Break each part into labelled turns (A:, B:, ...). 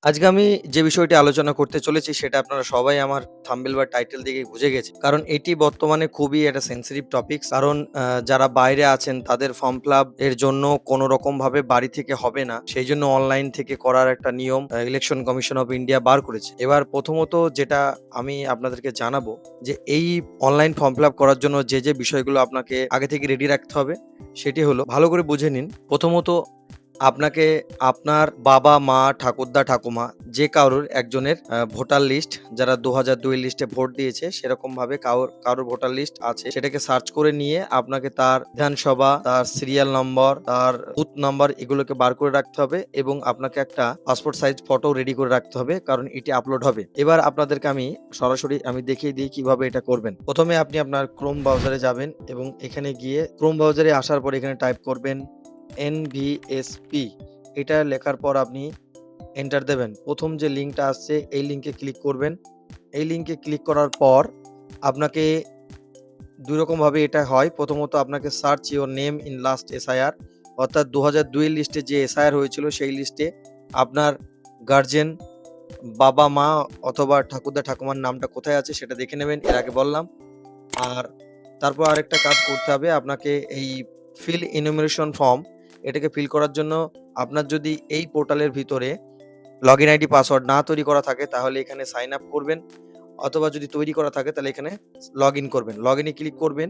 A: আজকে আমি যে বিষয়টি আলোচনা করতে চলেছি সেটা আপনারা সবাই আমার থাম্বনেল বা টাইটেল দেখেই বুঝে গেছেন। কারণ এটি বর্তমানে খুবই একটা সেনসিটিভ টপিক। কারণ যারা বাইরে আছেন তাদের ফর্ম ফিলাপ এর জন্য কোনো রকমভাবে বাড়ি থেকে হবে না। সেইজন্য অনলাইন থেকে করার একটা নিয়ম ইলেকশন কমিশন অফ ইন্ডিয়া বার করেছে। এবার প্রথমত যেটা আমি আপনাদেরকে জানাবো যে এই অনলাইন ফর্ম ফিলাপ করার জন্য যে বিষয়গুলো আপনাকে আগে থেকে রেডি রাখতে হবে সেটি হলো ভালো করে বুঝে নিন। প্রথমত আপনাকে আপনার বাবা-মা, ঠাকুরদা-ঠাকুমা যে কারোর একজনের ভোটার লিস্ট যারা ২০০২ লিস্টে ভোট দিয়েছে সেরকমভাবে কারোর ভোটার লিস্ট আছে সেটাকে সার্চ করে নিয়ে আপনাকে তার বিধানসভা, তার সিরিয়াল নম্বর, তার বুথ নাম্বার এগুলোকে বার করে রাখতে হবে এবং আপনাকে একটা পাসপোর্ট সাইজ ফটো রেডি করে রাখতে হবে কারণ এটি আপলোড হবে। এবার আপনাদেরকে আমি সরাসরি দেখিয়ে দিই কিভাবে এটা করবেন। প্রথমে আপনি আপনার ক্রোম ব্রাউজারে যাবেন এবং এখানে গিয়ে ক্রোম ব্রাউজারে আসার পর এখানে টাইপ করবেন NVSP এটা লেখার পর আপনি এন্টার দেবেন। প্রথম যে লিঙ্কটা আসছে এই লিঙ্কে ক্লিক করবেন। এই লিঙ্কে ক্লিক করার পর আপনাকে ২ রকমভাবে এটা হয়। প্রথমত আপনাকে search your name in last SIR অর্থাৎ ২০০২ এর লিস্টে যে এসআইআর হয়েছিল সেই লিস্টে আপনার গার্জিয়ান বাবা-মা অথবা ঠাকুরদা-ঠাকুমার নামটা কোথায় আছে সেটা দেখে নেবেন। এর আগে বললাম। আর তারপর আরেকটা কাজ করতে হবে আপনাকে এই ফিল ইনুমেরেশন ফর্ম এটাকে ফিল করার জন্য আপনার যদি এই পোর্টালের ভিতরে লগইন আইডি পাসওয়ার্ড না তৈরি করা থাকে তাহলে এখানে সাইন আপ করবেন অথবা যদি তৈরি করা থাকে তাহলে এখানে লগইন করবেন। লগইনে ক্লিক করবেন।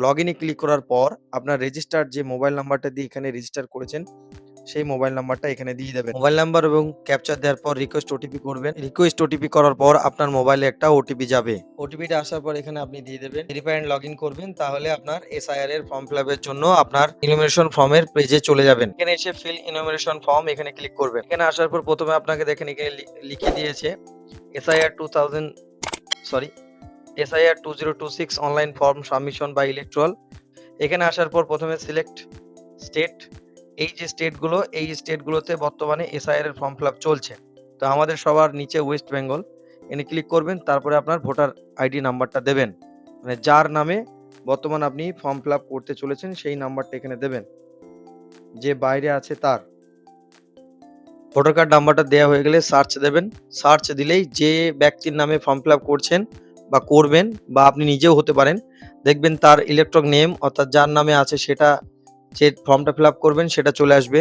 A: লগইনে ক্লিক করার পর আপনার রেজিস্টার্ড যে মোবাইল নাম্বারটা দিয়ে এখানে রেজিস্টার করেছেন সেই মোবাইল নাম্বারটা এখানে দিয়ে দেবেন। মোবাইল নাম্বার এবং ক্যাপচা দেওয়ার পর রিকোয়েস্ট ওটিপি করবেন। রিকোয়েস্ট ওটিপি করার পর আপনার মোবাইলে একটা ওটিপি যাবে। ওটিপিটা আসার পর এখানে আপনি দিয়ে দেবেন। ভেরিফাই এন্ড লগইন করবেন তাহলে আপনার এসআইআর এর ফর্ম ফিল আপের জন্য আপনার ইনুমেরেশন ফর্মের পেজে চলে যাবেন। এখানে এসে ফিল ইনুমেরেশন ফর্ম এখানে ক্লিক করবেন। এখানে আসার পর প্রথমে আপনাকে দেখেন এখানে লিখে দিয়েছে SIR 2000 sorry SIR 2026 online form submission by electoral. এখানে আসার পর প্রথমে সিলেক্ট স্টেট এই যে স্টেটগুলো এই স্টেটগুলোতে বর্তমানে এসআইআর এর ফর্ম ফিল আপ চলছে। তো আমাদের সবার নিচে ওয়েস্ট বেঙ্গল এখানে ক্লিক করবেন তারপরে আপনার ভোটার আইডি নাম্বারটা দেবেন। মানে যার নামে বর্তমান আপনি ফর্ম ফিল আপ করতে চলেছেন সেই নাম্বারটা এখানে দেবেন। যে বাইরে আছে তার ভোটার কার্ড নাম্বারটা দেওয়া হয়ে গেলে সার্চ দেবেন। সার্চ দিলেই যে ব্যক্তির নামে ফর্ম ফিল আপ করছেন বা করবেন বা আপনি নিজেও হতে পারেন দেখবেন তার ইলেকট্রনিক নেম অর্থাৎ যার নামে আছে সেটা যে ফর্মটা ফিল আপ করবেন সেটা চলে আসবে।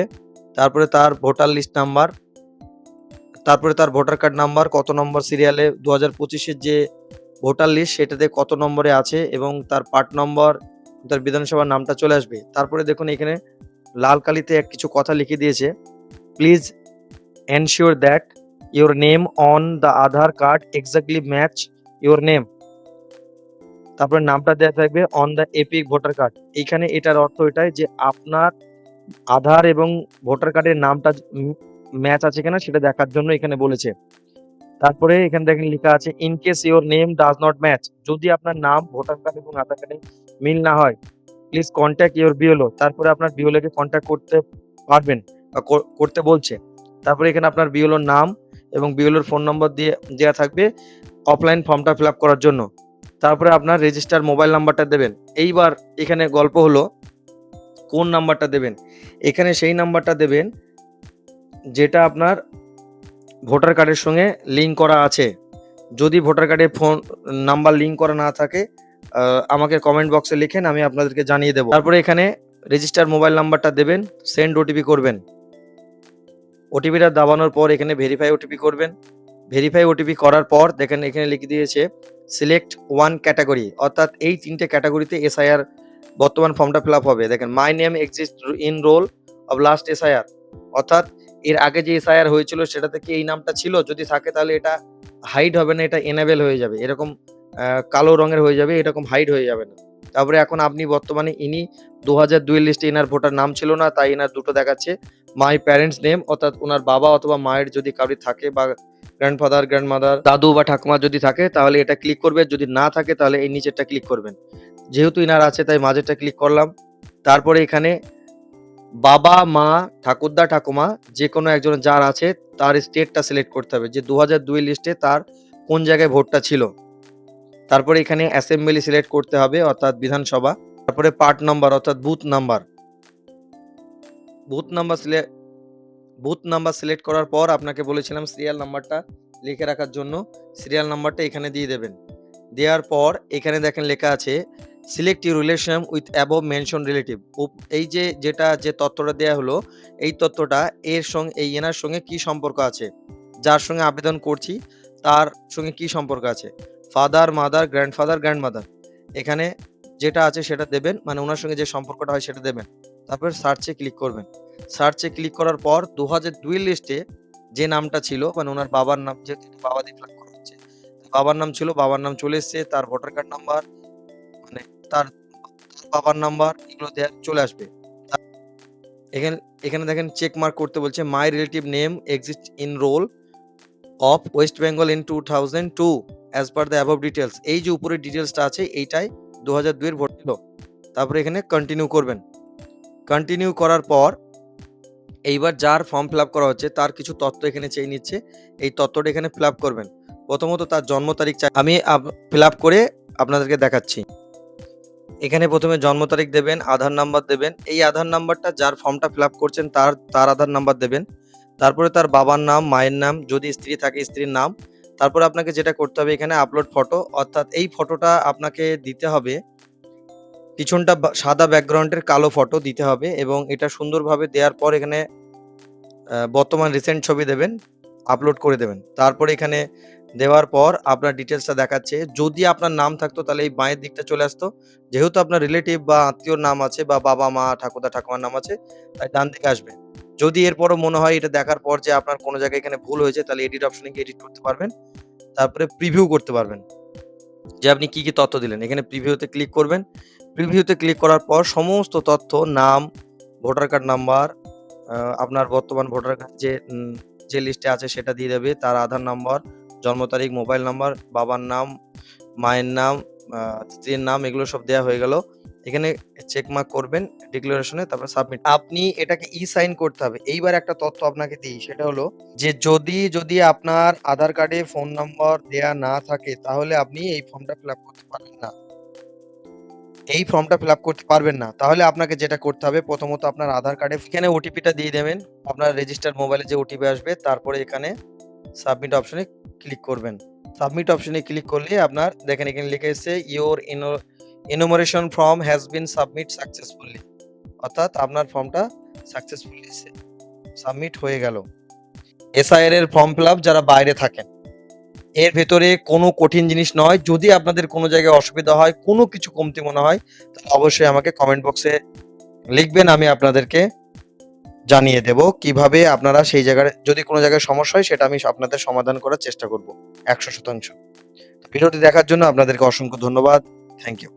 A: তারপরে তার ভোটার লিস্ট নাম্বার, তারপরে তার ভোটার কার্ড নাম্বার কত নম্বর সিরিয়ালে ২০২৫ এর যে ভোটার লিস্ট সেটাতে কত নম্বরে আছে এবং তার পার্ট নম্বর, তার বিধানসভার নামটা চলে আসবে। তারপরে দেখুন এখানে লাল কালিতে কিছু কথা লিখে দিয়েছে। Please ensure that your name on the Aadhaar card exactly match your name. তারপরে নামটা দেওয়া থাকবে on the epic voter card. এইখানে এটার অর্থ এটাই যে আপনার আধার এবং ভোটার কার্ডের নামটা ম্যাচ আছে কিনা সেটা দেখার জন্য এখানে বলেছে। তারপরে এখানে দেখেন লেখা আছে in case your name does not match, যদি আপনার নাম ভোটার কার্ড এবং আধার কার্ডে মিল না হয় প্লিজ কন্ট্যাক্ট ইওর বিএলও। তারপরে আপনার বিএলও কে কন্ট্যাক্ট করতে পারবেন বা করতে বলছে। তারপরে এখানে আপনার বিএলওর নাম এবং বিএলওর ফোন নম্বর দিয়ে দেওয়া থাকবে অফলাইন ফর্মটা ফিল আপ করার জন্য। তারপরে আপনার রেজিস্টার মোবাইল নাম্বারটা দেবেন। এইবার এখানে গল্প হলো কোন নাম্বারটা দেবেন। এখানে সেই নাম্বারটা দেবেন যেটা আপনার ভোটার কার্ডের সঙ্গে লিঙ্ক করা আছে। যদি ভোটার কার্ডে ফোন নাম্বার লিঙ্ক করা না থাকে আমাকে কমেন্ট বক্সে লিখেন, আমি আপনাদেরকে জানিয়ে দেব। তারপরে এখানে রেজিস্টার মোবাইল নাম্বারটা দেবেন, সেন্ড ওটিপি করবেন। ওটিপিটা দাবানোর পর এখানে ভেরিফাই ওটিপি করবেন। ভেরিফাই ওটিপি করার পর দেখেন এখানে লিখে দিয়েছে সিলেক্ট ওয়ান ক্যাটাগরি, অর্থাৎ এই ৩টে ক্যাটাগরিতে এসআইআর বর্তমান ফর্মটা ফিল আপ হবে। দেখেন my name exist in roll of last SIR, অর্থাৎ এর আগে যে এসআইআর হয়েছিল সেটাতে কি এই নামটা ছিল, যদি থাকে তাহলে এটা হাইড হবে না, এটা এনেবেল হয়ে যাবে, এরকম কালো রঙের হয়ে যাবে, এরকম হাইড হয়ে যাবে না। তারপরে এখন আপনি বর্তমানে ইনি ২০০২ লিস্টে এনার ভোটার নাম ছিল না, তাই এনার দুটো দেখাচ্ছে মাই প্যারেন্টস নেম, অর্থাৎ ওনার বাবা অথবা মায়ের যদি কারোর থাকে বা গ্র্যান্ডফাদার গ্র্যান্ডমাদার দাদু বা ঠাকুমা যদি থাকে তাহলে এটা ক্লিক করবে, যদি না থাকে তাহলে এই নিচেরটা ক্লিক করবেন। যেহেতু ইনার আছে তাই মাঝেরটা ক্লিক করলাম। তারপরে এখানে বাবা মা ঠাকুরদা ঠাকুমা যে কোনো একজন যার আছে তার স্টেটটা সিলেক্ট করতে হবে যে ২০০২ লিস্টে তার কোন জায়গায় ভোটটা ছিল। তারপরে এখানে অ্যাসেম্বলি সিলেক্ট করতে হবে অর্থাৎ বিধানসভা। তারপরে পার্ট নাম্বার অর্থাৎ booth number booth number select করার পর আপনাকে বলেছিলাম সিরিয়াল নাম্বারটা লিখে রাখার জন্য। সিরিয়াল নাম্বারটা এখানে দিয়ে দেবেন। দেওয়ার পর এখানে দেখেন লেখা আছে select your relation with above mention relative. এই যে তথ্যটা দেয়া হলো, এই তথ্যটা এনার সঙ্গে কি সম্পর্ক আছে? যার সঙ্গে আবেদন করছি তার সঙ্গে কি সম্পর্ক আছে? Father, mother, grandfather, grandmother. এখানে যেটা আছে সেটা দেবেন, মানে উনার সঙ্গে যে সম্পর্কটা হয় সেটা দেবেন। তারপর সার্চে ক্লিক করবেন। সার্চে ক্লিক করার পর ২০০২ এর লিস্টে যে নামটা ছিল, মানে উনার বাবার নাম, যেহেতু বাবা দিয়ে ফিল আপ করা হচ্ছে। বাবার নাম ছিল, বাবার নাম চলে এসছে, তার ভোটার কার্ড নাম্বার, মানে তার বাবার নাম্বার এগুলো দেয়া চলে আসবে। এখানে এখানে দেখেন চেক মার্ক করতে বলছে my relative name exist in roll of West Bengal in 2002 as per the above details. এই যে উপরের ডিটেইলসটা আছে এইটাই ২০০২ এর ভোট ছিল। তারপরে এখানে কন্টিনিউ করবেন। কন্টিনিউ করার পর এইবার যার ফর্ম ফিল আপ করা হচ্ছে তার কিছু তথ্য এখানে চেয়ে নিচ্ছে। এই তথ্যটা এখানে ফিল আপ করবেন। প্রথমত তার জন্ম তারিখ চাই, আমি ফিল আপ করে আপনাদেরকে দেখাচ্ছি। এখানে প্রথমে জন্ম তারিখ দেবেন, আধার নাম্বার দেবেন। এই আধার নাম্বারটা যার ফর্মটা ফিল আপ করছেন তার আধার নাম্বার দেবেন। তারপরে তার বাবার নাম, মায়ের নাম, যদি স্ত্রী থাকে স্ত্রীর নাম। তারপরে আপনাকে যেটা করতে হবে এখানে আপলোড ফটো, অর্থাৎ এই ফটোটা আপনাকে দিতে হবে, পিছনটা সাদা ব্যাকগ্রাউন্ডের কালো ফটো দিতে হবে এবং এটা সুন্দরভাবে দেওয়ার পর এখানে বর্তমান রিসেন্ট ছবি দেবেন, আপলোড করে দেবেন। তারপরে এখানে দেওয়ার পর আপনার ডিটেইলসটা দেখাচ্ছে। যদি আপনার নাম থাকতো তাহলে এই বাঁয়ের দিকটা চলে আসতো। যেহেতু আপনার রিলেটিভ বা আত্মীয়র নাম আছে বা বাবা-মা, ঠাকুরদা, ঠাকুমার নাম আছে, তাই ডান দিকে আসবে। যদি এরপরও মনে হয় এটা দেখার পর যে আপনার কোনো জায়গায় এখানে ভুল হয়েছে তাহলে এডিট অপশনে গিয়ে এডিট করতে পারবেন। তারপরে প্রিভিউ করতে পারবেন। যে আপনি কি তথ্য দিলেন। এখানে প্রিভিউতে ক্লিক করবেন। প্রিভিউতে ক্লিক করার পর সমস্ত তথ্য, নাম, ভোটার কার্ড নাম্বার, আপনার বর্তমান ভোটার কার্ড যে লিস্টে আছে সেটা দিয়ে দেবে, তার আধার নাম্বার, জন্ম তারিখ, মোবাইল নাম্বার, বাবার নাম, মায়ের নাম, স্ত্রীর নাম, এগুলো সব দেয়া হয়ে গেল। এখানে চেক মার্ক করবেন ডিক্লারেশনে, তারপর সাবমিট। আপনি এটাকে সাইন করতে হবে। এইবার একটা তথ্য আপনাকে দিই, সেটা হলো যে যদি আপনার আধার কার্ডে ফোন নম্বর দেয়া না থাকে তাহলে আপনি এই ফর্মটা ফিল আপ করতে পারবেন না। তাহলে আপনাকে যেটা করতে হবে, প্রথমত আপনার আধার কার্ডে এখানে ওটিপিটা দিয়ে দেবেন। আপনার রেজিস্টার্ড মোবাইলে যে ওটিপি আসবে, তারপরে এখানে সাবমিট অপশনে ক্লিক করবেন। সাবমিট অপশনে ক্লিক করলে আপনার দেখেন এখানে লিখে এসেছে your enumeration form has been submit successfully, অর্থাৎ আপনার ফর্মটা সাকসেসফুলি সাবমিট হয়ে গেল। এসআইআর এর ফর্ম ফিল আপ যারা বাইরে থাকেন, এর ভেতরে কোনো কঠিন জিনিস নয়। যদি আপনাদের কোনো জায়গায় অসুবিধা হয়, কোনো কিছু কমতি মনে হয়, তাহলে অবশ্যই আমাকে কমেন্ট বক্সে লিখবেন। আমি আপনাদেরকে জানিয়ে দেব কিভাবে আপনারা সেই জায়গায়, যদি কোনো জায়গায় সমস্যা হয় সেটা আমি আপনাদের সমাধান করার চেষ্টা করব ১০০%। ভিডিওটি দেখার জন্য আপনাদেরকে অসংখ্য ধন্যবাদ। Thank you.